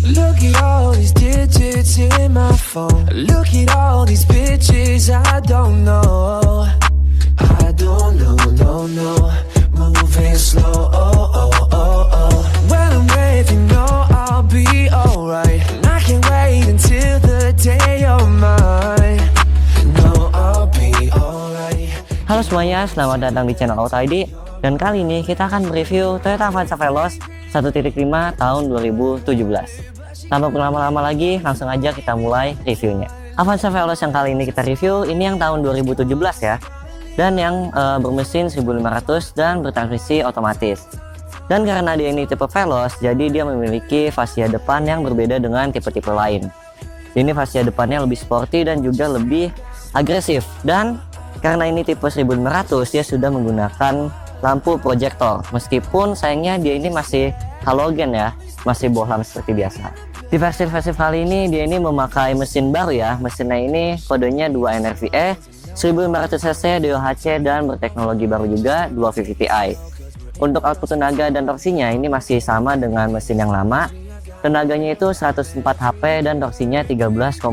Look at all these digits in my phone. Look at all these bitches I don't know. I don't know, no, no. Moving slow, oh, oh, oh, oh. When I'm with you, know I'll be alright. And I can't wait until the day you're mine. No, I'll be alright. Halo semuanya, selamat datang di channel Auto ID. Dan kali ini kita akan mereview Toyota Avanza Veloz 1.5 tahun 2017. Tanpa berlama-lama lagi, langsung aja kita mulai reviewnya. Avanza Veloz yang kali ini kita review, ini yang tahun 2017 ya. Dan yang bermesin 1500 dan bertransmisi otomatis. Dan karena dia ini tipe Veloz, jadi dia memiliki fascia depan yang berbeda dengan tipe-tipe lain. Ini fascia depannya lebih sporty dan juga lebih agresif. Dan karena ini tipe 1500, dia sudah menggunakan lampu proyektor. Meskipun sayangnya dia ini masih halogen ya, masih bohlam seperti biasa. Di versi kali ini dia ini memakai mesin baru ya. Mesinnya ini kodenya 2 NRVE 1500 cc DOHC dan berteknologi baru juga 250 Ti. Untuk output tenaga dan torsinya ini masih sama dengan mesin yang lama. Tenaganya itu 104 HP dan torsinya 13,9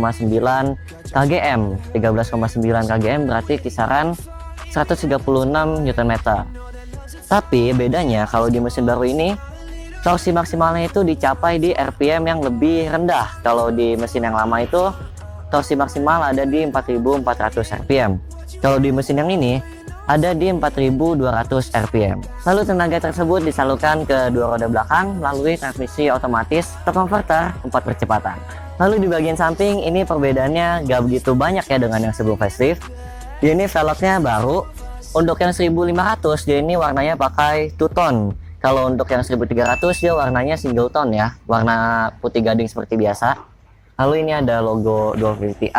kgm. 13,9 kgm berarti kisaran 136 Nm. Tapi bedanya kalau di mesin baru ini torsi maksimalnya itu dicapai di RPM yang lebih rendah. Kalau di mesin yang lama itu torsi maksimal ada di 4400 RPM. Kalau di mesin yang ini ada di 4200 RPM. Lalu tenaga tersebut disalurkan ke dua roda belakang melalui transmisi otomatis atau converter 4 percepatan. Lalu di bagian samping ini perbedaannya gak begitu banyak ya dengan yang sebelum facelift. Ini velgnya baru. Untuk yang 1500 dia ini warnanya pakai two tone. Kalau untuk yang 1300 dia warnanya single tone ya, warna putih gading seperti biasa. Lalu ini ada logo 250 Ti.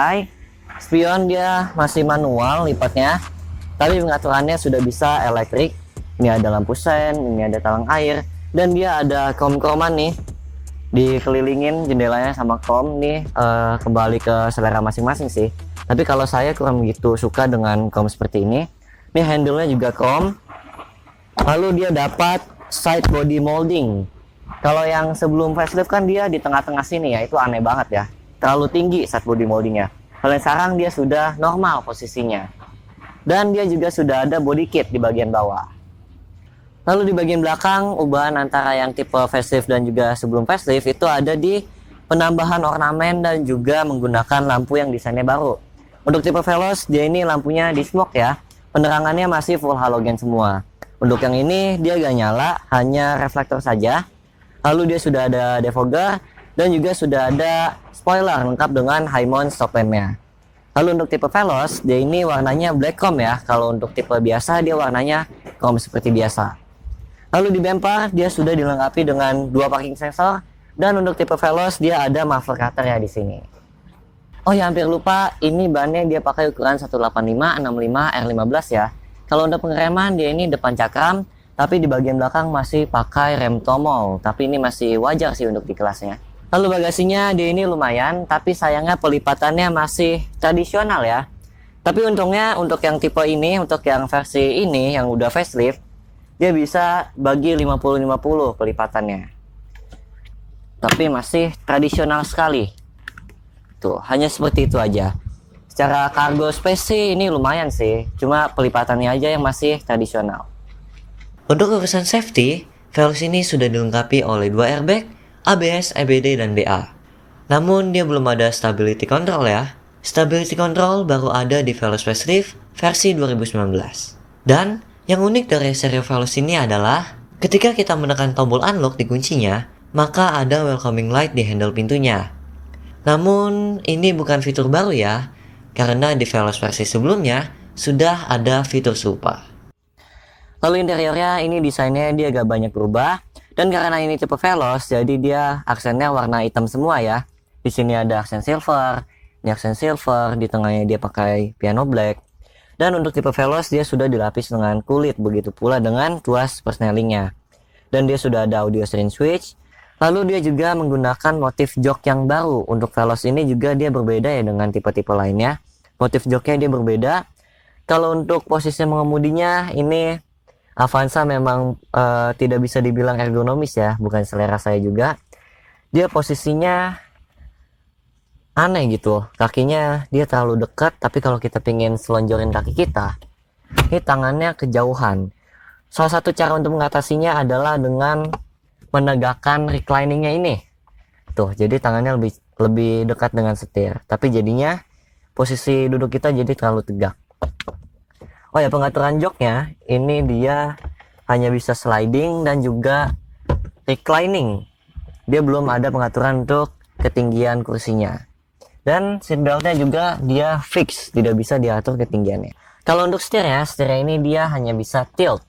Spion dia masih manual lipatnya, tapi pengaturannya sudah bisa elektrik. Ini ada lampu sen, ini ada talang air, dan dia ada krom-kroman nih. Dikelilingin jendelanya sama krom nih, kembali ke selera masing-masing sih. Tapi kalau saya kurang begitu suka dengan krom seperti ini. Ini handle-nya juga krom. Lalu dia dapat side body molding. Kalau yang sebelum facelift kan dia di tengah-tengah sini ya, itu aneh banget ya, terlalu tinggi side body moldingnya. Kalau yang sekarang dia sudah normal posisinya, dan dia juga sudah ada body kit di bagian bawah. Lalu di bagian belakang ubahan antara yang tipe facelift dan juga sebelum facelift itu ada di penambahan ornamen dan juga menggunakan lampu yang desainnya baru. Untuk tipe Veloz dia ini lampunya di smoke ya, penerangannya masih full halogen semua. Untuk yang ini dia gak nyala, hanya reflektor saja. Lalu dia sudah ada defogger dan juga sudah ada spoiler lengkap dengan high mount stop lampnya. Lalu untuk tipe Veloz dia ini warnanya black chrome ya. Kalau untuk tipe biasa dia warnanya chrome seperti biasa. Lalu di bumper dia sudah dilengkapi dengan 2 parking sensor dan untuk tipe Veloz dia ada muffler cutter ya di sini. Oh ya, hampir lupa, ini bannya dia pakai ukuran 185/65 R15 ya. Kalau untuk pengereman dia ini depan cakram, tapi di bagian belakang masih pakai rem tomol. Tapi ini masih wajar sih untuk di kelasnya. Lalu bagasinya dia ini lumayan, tapi sayangnya pelipatannya masih tradisional ya. Tapi untungnya untuk yang tipe ini, untuk yang versi ini yang udah facelift, dia bisa bagi 50-50 pelipatannya. Tapi masih tradisional sekali. Tuh, hanya seperti itu aja. Secara cargo space sih ini lumayan sih, cuma pelipatannya aja yang masih tradisional. Untuk urusan safety, Veloz ini sudah dilengkapi oleh 2 airbag, ABS, EBD, dan BA. Namun dia belum ada stability control ya. Stability control baru ada di Veloz facelift versi 2019. Dan yang unik dari seri Veloz ini adalah ketika kita menekan tombol unlock di kuncinya, maka ada welcoming light di handle pintunya. Namun ini bukan fitur baru ya, karena di Veloz versi sebelumnya sudah ada fitur serupa. Lalu interiornya ini desainnya dia agak banyak berubah, dan karena ini tipe Veloz jadi dia aksennya warna hitam semua ya. Di sini ada aksen silver, ini aksen silver, di tengahnya dia pakai piano black. Dan untuk tipe Veloz dia sudah dilapis dengan kulit, begitu pula dengan tuas persnelingnya. Dan dia sudah ada audio steering switch. Lalu dia juga menggunakan motif jok yang baru. Untuk Veloz ini juga dia berbeda ya dengan tipe-tipe lainnya. Motif joknya dia berbeda. Kalau untuk posisi mengemudinya ini Avanza memang tidak bisa dibilang ergonomis ya, bukan selera saya juga. dia posisinya aneh gitu, kakinya dia terlalu dekat, tapi kalau kita pengen selonjorin kaki kita, ini tangannya kejauhan. Salah satu cara untuk mengatasinya adalah dengan menegakkan recliningnya ini. Tuh, jadi tangannya lebih dekat dengan setir, tapi jadinya posisi duduk kita jadi terlalu tegak. Oh ya, pengaturan joknya ini dia hanya bisa sliding dan juga reclining. Dia belum ada pengaturan untuk ketinggian kursinya. Dan seatbeltnya juga dia fix, tidak bisa diatur ketinggiannya. Kalau untuk setirnya ini dia hanya bisa tilt,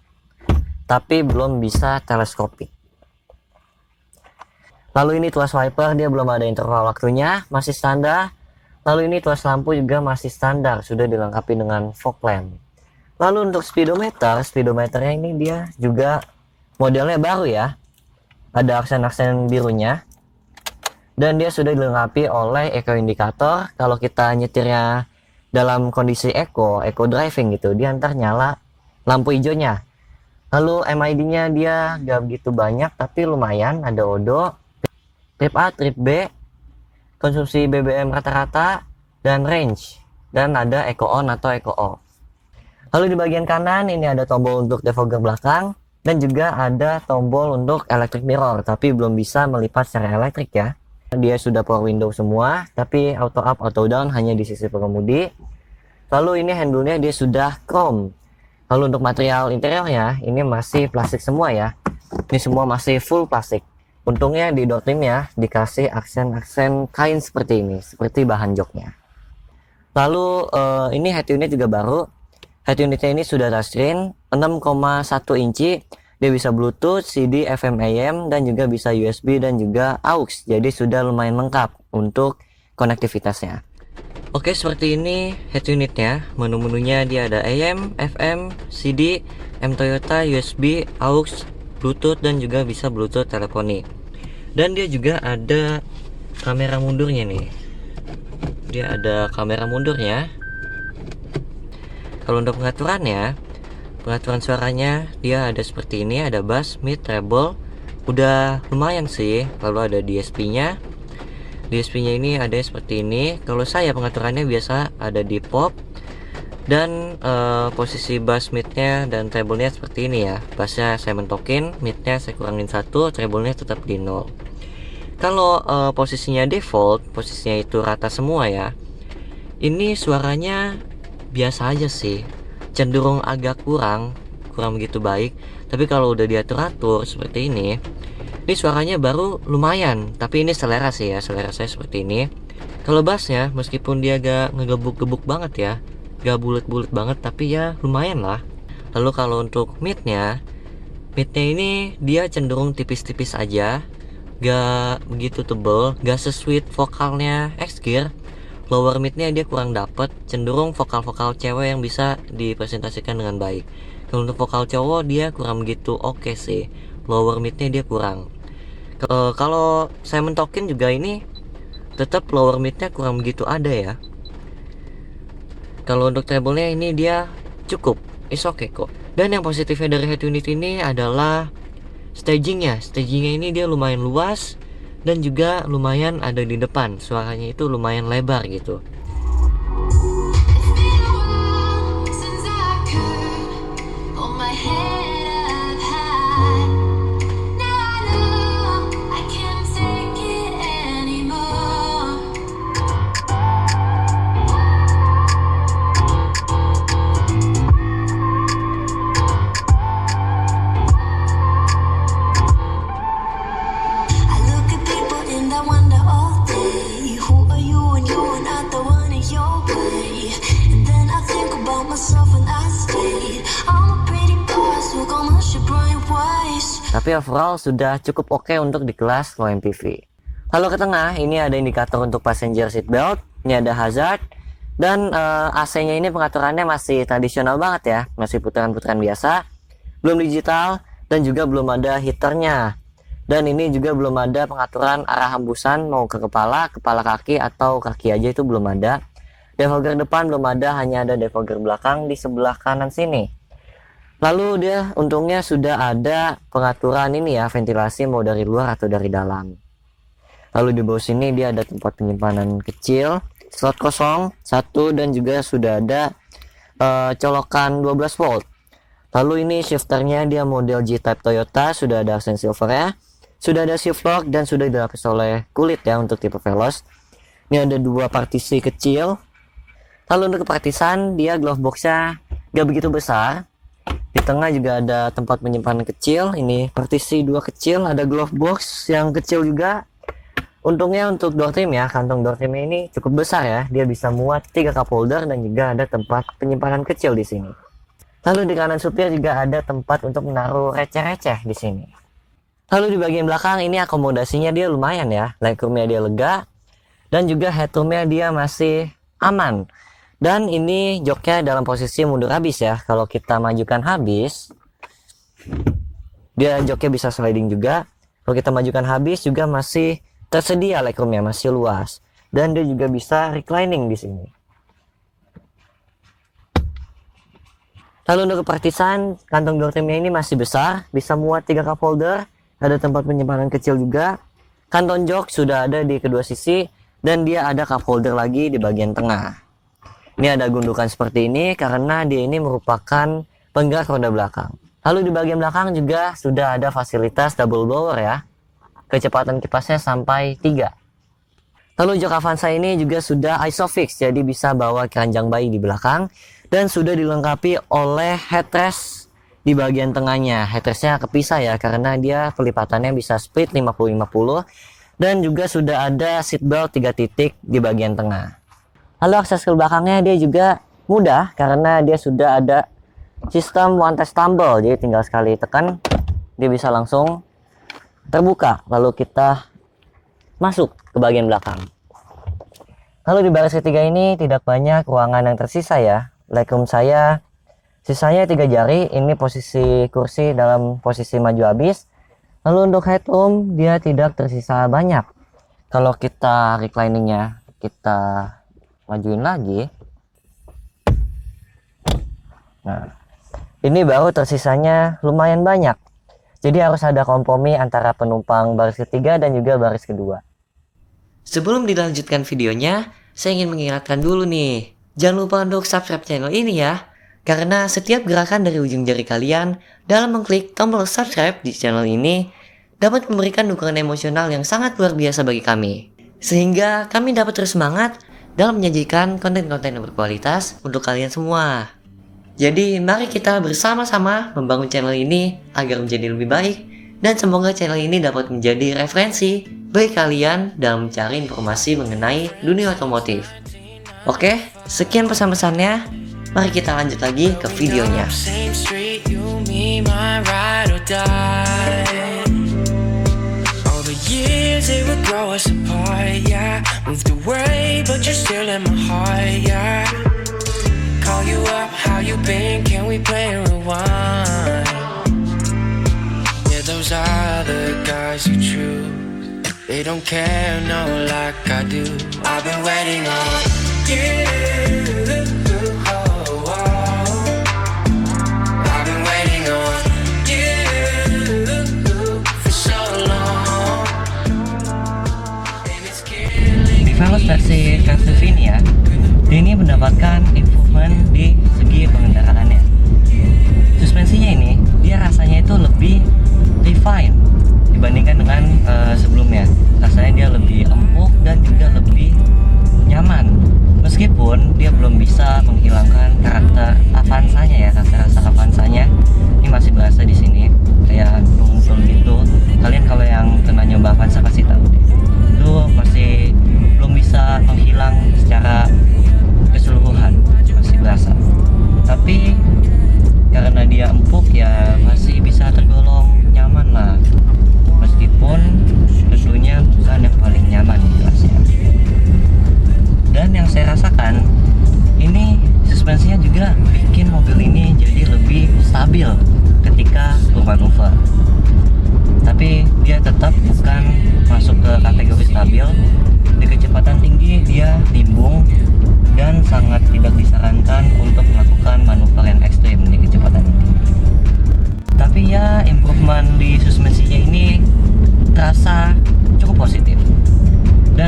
tapi belum bisa teleskopik. Lalu ini tuas wiper, dia belum ada interval waktunya, masih standar. Lalu ini tuas lampu juga masih standar, sudah dilengkapi dengan fog lamp. Lalu untuk speedometernya ini dia juga modelnya baru ya. Ada aksen-aksen birunya. Dan dia sudah dilengkapi oleh eco indikator. Kalau kita nyetirnya dalam kondisi eco driving gitu, dia ntar nyala lampu hijaunya. Lalu MID-nya dia gak begitu banyak, tapi lumayan, ada odo, trip A, trip B, konsumsi BBM rata-rata, dan range, dan ada eco on atau eco off. Lalu di bagian kanan ini ada tombol untuk defogger belakang, dan juga ada tombol untuk electric mirror, tapi belum bisa melipat secara elektrik ya. Dia sudah power window semua, tapi auto up auto down hanya di sisi pengemudi. Lalu ini handle-nya dia sudah chrome. Lalu untuk material interiornya ini masih plastik semua ya. Ini semua masih full plastik. Untungnya di door trimnya dikasih aksen-aksen kain seperti ini, seperti bahan joknya. Lalu ini head unit juga baru. Head unitnya ini sudah touchscreen 6,1 inci. Dia bisa Bluetooth, CD, FM, AM, dan juga bisa USB dan juga AUX. Jadi sudah lumayan lengkap untuk konektivitasnya. Oke, seperti ini head unitnya. Menu-menunya dia ada AM, FM, CD, M Toyota, USB, AUX, Bluetooth, dan juga bisa Bluetooth teleponi. Dan dia juga ada kamera mundurnya nih. Dia ada kamera mundurnya. Kalau untuk pengaturannya, pengaturan suaranya dia ada seperti ini, ada bass, mid, treble. Udah lumayan sih. Lalu ada DSP-nya. DSP-nya ini ada seperti ini. Kalau saya pengaturannya biasa ada di pop. Dan posisi bass, midnya dan treble-nya seperti ini ya. Bassnya saya mentokin, midnya saya kurangin 1, treble-nya tetap di 0. Kalau posisinya default, posisinya itu rata semua ya. Ini suaranya biasa aja sih. Cenderung agak kurang begitu baik. Tapi kalau udah diatur-atur seperti ini suaranya baru lumayan. Tapi ini selera sih ya, selera saya seperti ini. Kalau bassnya meskipun dia gak ngegebuk-gebuk banget ya, gak bulet-bulet banget, tapi ya lumayan lah. Lalu kalau untuk midnya ini dia cenderung tipis-tipis aja, gak begitu tebel, gak sesuit vokalnya X-Gear. Lower midnya dia kurang dapet, cenderung vokal-vokal cewek yang bisa dipresentasikan dengan baik. Kalau untuk vokal cowok dia kurang begitu oke sih. Lower midnya dia kurang. Kalau saya mentokin juga ini tetap lower midnya kurang begitu ada ya. Kalau untuk treble-nya ini dia cukup, is okay kok. Dan yang positifnya dari head unit ini adalah stagingnya ini dia lumayan luas dan juga lumayan ada di depan. Suaranya itu lumayan lebar gitu. Tapi overall sudah cukup oke untuk di kelas low MPV. Lalu ke tengah ini ada indikator untuk passenger seat belt, ini ada hazard, dan AC-nya ini pengaturannya masih tradisional banget ya, masih putaran-putaran biasa, belum digital, dan juga belum ada heaternya. Dan ini juga belum ada pengaturan arah hembusan mau ke kepala kaki, atau kaki aja itu belum ada. Defogger depan belum ada, hanya ada defogger belakang di sebelah kanan sini. Lalu dia untungnya sudah ada pengaturan ini ya, ventilasi mau dari luar atau dari dalam. Lalu di bawah sini dia ada tempat penyimpanan kecil, slot kosong 1, dan juga sudah ada colokan 12 volt. Lalu ini shifternya dia model G-Type Toyota, sudah ada aksen silver ya, sudah ada shift lock, dan sudah dilapis oleh kulit ya untuk tipe Veloz. Ini ada 2 partisi kecil. Lalu untuk partisan dia glove boxnya gak begitu besar. Di tengah juga ada tempat penyimpanan kecil. Ini partisi 2 kecil, ada glove box yang kecil juga. Untungnya untuk door trim ya, kantong door trim ini cukup besar ya. Dia bisa muat 3 cup holder dan juga ada tempat penyimpanan kecil di sini. Lalu di kanan supir juga ada tempat untuk menaruh receh-receh di sini. Lalu di bagian belakang ini akomodasinya dia lumayan ya. Legroomnya dia lega, dan juga headroomnya dia masih aman. Dan ini joknya dalam posisi mundur habis ya. Kalau kita majukan habis, dia joknya bisa sliding juga. Kalau kita majukan habis juga masih tersedia, legroomnya masih luas. Dan dia juga bisa reclining di sini. Lalu untuk partisan, kantong door trimnya ini masih besar, bisa muat 3 cup holder, ada tempat penyimpanan kecil juga. Kantong jok sudah ada di kedua sisi, dan dia ada cup holder lagi di bagian tengah. Ini ada gundukan seperti ini karena dia ini merupakan penggerak roda belakang. Lalu di bagian belakang juga sudah ada fasilitas double blower ya. Kecepatan kipasnya sampai 3. Lalu jok Avanza ini juga sudah isofix, jadi bisa bawa keranjang bayi di belakang. Dan sudah dilengkapi oleh headrest di bagian tengahnya. Headrestnya kepisah ya, karena dia pelipatannya bisa split 50-50. Dan juga sudah ada seatbelt 3 titik di bagian tengah. Lalu akses ke belakangnya dia juga mudah, karena dia sudah ada sistem one touch tumble. Jadi tinggal sekali tekan, dia bisa langsung terbuka. Lalu kita masuk ke bagian belakang. Lalu di baris ketiga ini tidak banyak ruangan yang tersisa ya. Legroom saya sisanya 3 jari. Ini posisi kursi dalam posisi maju habis. Lalu untuk headroom dia tidak tersisa banyak. Kalau kita recliningnya kita majuin lagi, nah ini baru tersisanya lumayan banyak. Jadi harus ada kompromi antara penumpang baris ketiga dan juga baris kedua. Sebelum dilanjutkan videonya, saya ingin mengingatkan dulu nih, jangan lupa untuk subscribe channel ini ya, karena setiap gerakan dari ujung jari kalian dalam mengklik tombol subscribe di channel ini dapat memberikan dukungan emosional yang sangat luar biasa bagi kami, sehingga kami dapat terus semangat dalam menyajikan konten-konten yang berkualitas untuk kalian semua. Jadi mari kita bersama-sama membangun channel ini agar menjadi lebih baik, dan semoga channel ini dapat menjadi referensi bagi kalian dalam mencari informasi mengenai dunia otomotif. Oke, sekian pesan-pesannya. Mari kita lanjut lagi ke videonya. They don't care, no, like I do. I've been waiting on you. Oh, oh. I've been waiting on you for so long. And it's killing. Di Veloz versi ini ya, dia ini mendapatkan improvement di segi pengendaraannya. Suspensinya ini, dia rasanya itu lebih refine dibandingkan dengan sebelumnya. Rasanya dia lebih empuk dan juga lebih nyaman, meskipun dia belum bisa menghilangkan karakter Avanzanya ya. Rasa Avanzanya ini masih berasa di sini, kayak nungsul gitu. Kalian kalau yang pernah nyoba Avanza pasti tahu deh, itu masih belum bisa menghilang secara keseluruhan, masih berasa. Tapi karena dia empuk ya masih bisa tergolong nyaman lah, meskipun tentunya bukan yang paling nyaman di kelasnya. Dan yang saya rasakan ini suspensinya juga bikin mobil ini jadi lebih stabil ketika bermanuver. Tapi dia tetap bukan masuk ke kategori stabil. Di kecepatan tinggi dia nimbung dan sangat tidak disarankan untuk melakukan manuver yang ekstrim di kecepatan tinggi. Tapi ya improvement di suspensinya ini terasa cukup positif.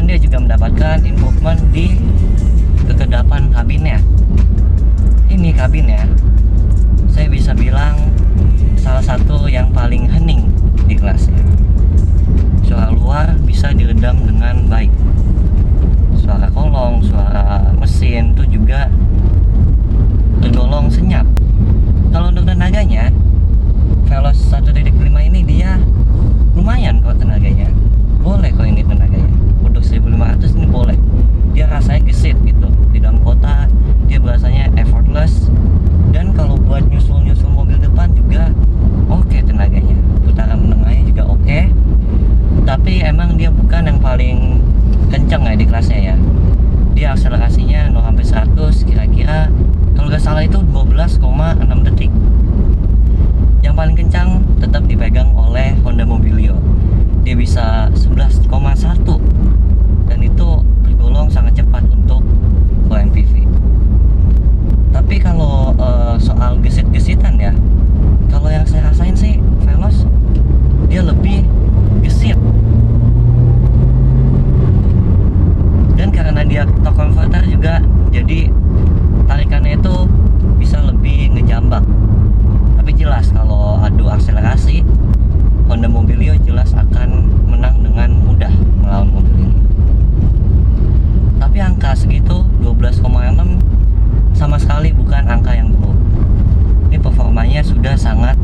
Dan dia juga mendapatkan improvement di kekedapan kabinnya. Ini kabinnya, saya bisa bilang salah satu yang paling hening di kelasnya. Suara luar bisa diredam dengan baik. Suara kolong, suara mesin itu juga tergolong senyap. Kalau untuk tenaganya, Veloz 1.5 ini dia lumayan kok tenaganya. Boleh kok ini tenaganya. Untuk 1500 ini boleh. Dia rasanya gesit gitu. Di dalam kota dia berasanya effortless. Dan kalau buat nyusul-nyusul mobil depan juga oke tenaganya. Putaran menengahnya juga oke. Tapi emang dia bukan yang paling kencang ya di kelasnya ya. Dia akselerasinya 0-100 kira-kira kalau nggak salah itu 12,6 detik. Yang paling kencang tetap dipegang oleh Honda Mobilio. Dia bisa 11,1 dan itu tergolong sangat cepat untuk MPV. Tapi kalau soal gesit-gesitan ya, kalau yang saya rasain sih Veloz dia lebih gesit. Dan karena dia torque converter juga, jadi tarikannya itu bisa lebih ngejambak. Tapi jelas kalau adu akselerasi, Honda Mobilio jelas akan menang dengan mudah melawan mobil ini. Tapi angka segitu 12,6 sama sekali bukan angka yang buruk. Ini performanya sudah sangat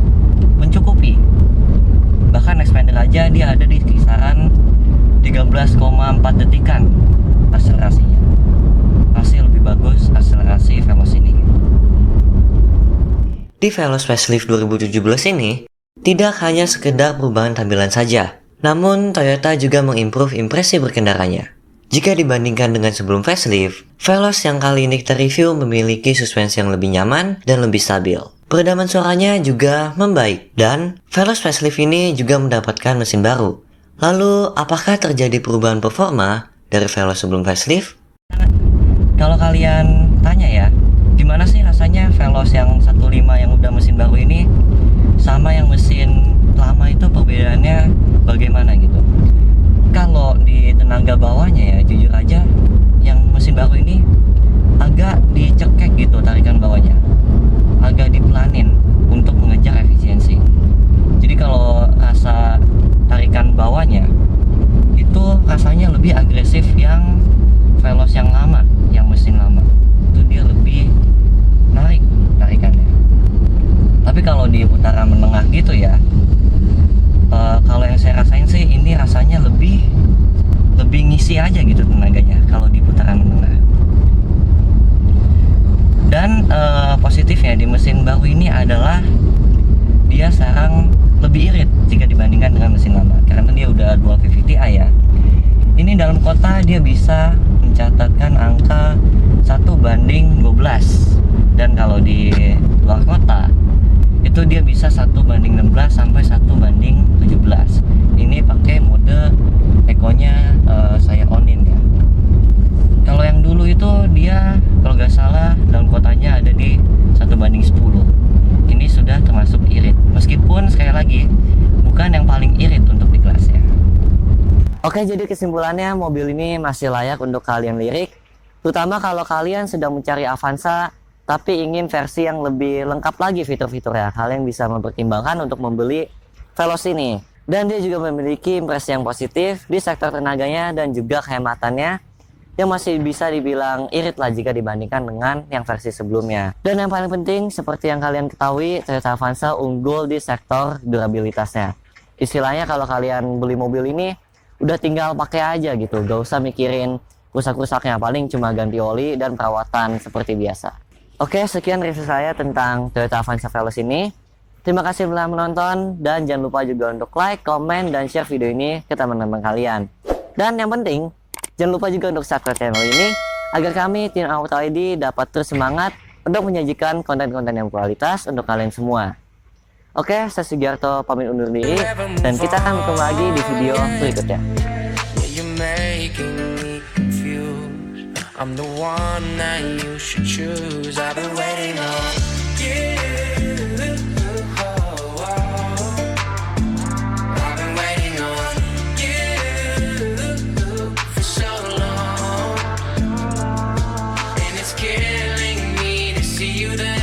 mencukupi. Bahkan expander aja dia ada di kisaran 13,4 detikan akselerasinya. Masih lebih bagus akselerasi Veloz ini. Di Veloz Facelift 2017 ini, tidak hanya sekedar perubahan tampilan saja, namun Toyota juga mengimprove impresi berkendaranya. Jika dibandingkan dengan sebelum facelift, Veloz yang kali ini kita review memiliki suspensi yang lebih nyaman dan lebih stabil. Peredaman suaranya juga membaik, dan Veloz facelift ini juga mendapatkan mesin baru. Lalu, apakah terjadi perubahan performa dari Veloz sebelum facelift? Kalau kalian tanya ya, gimana sih rasanya Veloz yang 1.5 yang udah mesin baru ini sama yang mesin lama itu perbedaannya bagaimana gitu? Kalau di tenaga bawahnya ya, jujur aja yang mesin baru ini agak dicekek gitu tarikan bawahnya, agak dipelanin untuk mengejar efisiensi. Jadi kalau rasa tarikan bawahnya itu rasanya lebih agresif yang Veloz yang lama, yang mesin lama itu dia lebih narik tarikannya. Tapi kalau di putaran menengah gitu ya, kalau yang saya rasain sih ini rasanya lebih ngisi aja gitu tenaganya kalau di putaran menengah. Dan positifnya di mesin baru ini adalah dia sekarang lebih irit jika dibandingkan dengan mesin lama, karena dia udah dual VVT-i ya. Ini dalam kota dia bisa mencatatkan angka 1:12, dan kalau di luar kota itu dia bisa 1:16 sampai 1:17. Ini pakai mode ekonya saya onin ya. Kalau yang dulu itu dia kalau nggak salah dalam kotanya ada di 1:10. Ini sudah termasuk irit, meskipun sekali lagi bukan yang paling irit untuk di kelasnya. Oke, jadi kesimpulannya mobil ini masih layak untuk kalian lirik, terutama kalau kalian sedang mencari Avanza tapi ingin versi yang lebih lengkap lagi fitur-fiturnya. Kalian bisa mempertimbangkan untuk membeli Veloz ini. Dan dia juga memiliki impresi yang positif di sektor tenaganya dan juga kehematannya yang masih bisa dibilang irit lah jika dibandingkan dengan yang versi sebelumnya. Dan yang paling penting, seperti yang kalian ketahui, Toyota Avanza unggul di sektor durabilitasnya. Istilahnya kalau kalian beli mobil ini udah tinggal pakai aja gitu, gak usah mikirin rusak-rusaknya, paling cuma ganti oli dan perawatan seperti biasa. Oke, sekian review saya tentang Toyota Avanza Veloz ini. Terima kasih telah menonton, dan jangan lupa juga untuk like, komen, dan share video ini ke teman-teman kalian. Dan yang penting, jangan lupa juga untuk subscribe channel ini agar kami tim Auto ID dapat terus semangat untuk menyajikan konten-konten yang kualitas untuk kalian semua. Oke, saya Sugiarto pamit undur diri, dan kita akan bertemu lagi di video berikutnya. I'm the one that you should choose. I've been waiting on you. I've been waiting on you for so you, then